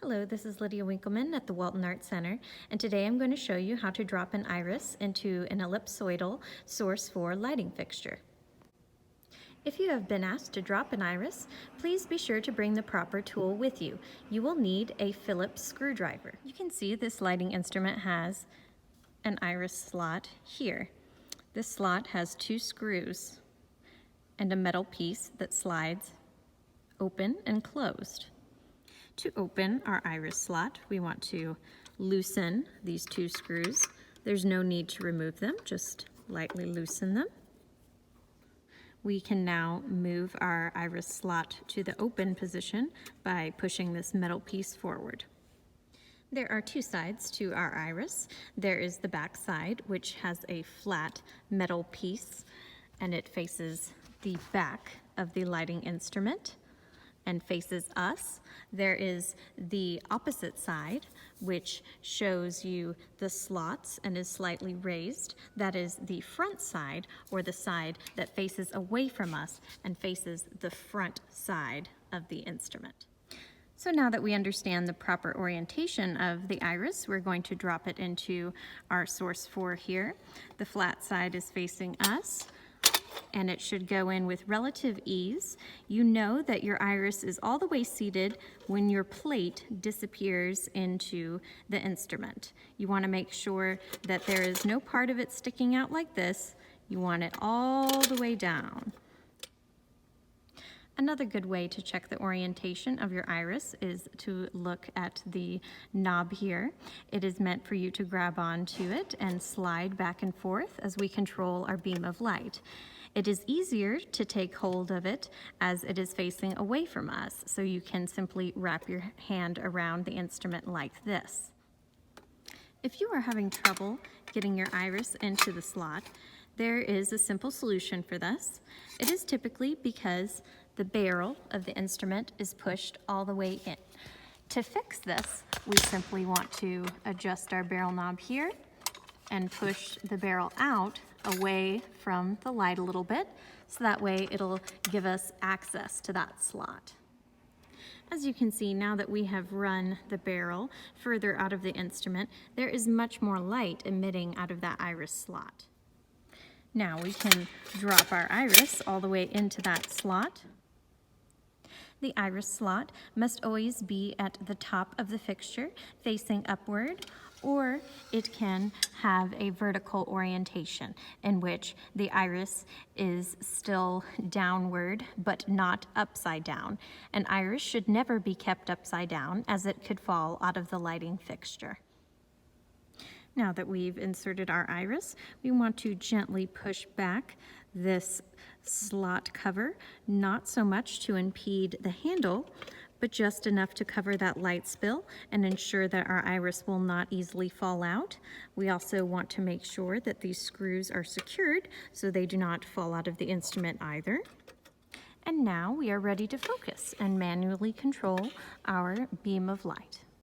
Hello, this is Lydia Winkleman at the Walton Art Center, and today I'm going to show you how to drop an iris into an ellipsoidal Source 4 lighting fixture. If you have been asked to drop an iris, please be sure to bring the proper tool with you. You will need a Phillips screwdriver. You can see this lighting instrument has an iris slot here. This slot has 2 screws and a metal piece that slides open and closed. To open our iris slot, we want to loosen these 2 screws. There's no need to remove them, just lightly loosen them. We can now move our iris slot to the open position by pushing this metal piece forward. There are 2 sides to our iris. There is the back side, which has a flat metal piece, and it faces the back of the lighting instrument and faces us. There is the opposite side, which shows you the slots and is slightly raised. That is the front side, or the side that faces away from us and faces the front side of the instrument. So now that we understand the proper orientation of the iris, we're going to drop it into our Source 4 here. The flat side is facing us, and it should go in with relative ease. You know that your iris is all the way seated when your plate disappears into the instrument. You want to make sure that there is no part of it sticking out like this. You want it all the way down. Another good way to check the orientation of your iris is to look at the knob here. It is meant for you to grab onto it and slide back and forth as we control our beam of light. It is easier to take hold of it as it is facing away from us, so you can simply wrap your hand around the instrument like this. If you are having trouble getting your iris into the slot, there is a simple solution for this. It is typically because the barrel of the instrument is pushed all the way in. To fix this, we simply want to adjust our barrel knob here and push the barrel out away from the light a little bit, so that way it'll give us access to that slot. As you can see, now that we have run the barrel further out of the instrument, there is much more light emitting out of that iris slot. Now we can drop our iris all the way into that slot. The iris slot must always be at the top of the fixture, facing upward, or it can have a vertical orientation in which the iris is still downward but not upside down. An iris should never be kept upside down, as it could fall out of the lighting fixture. Now that we've inserted our iris, we want to gently push back this slot cover, not so much to impede the handle, but just enough to cover that light spill and ensure that our iris will not easily fall out. We also want to make sure that these screws are secured so they do not fall out of the instrument either. And now we are ready to focus and manually control our beam of light.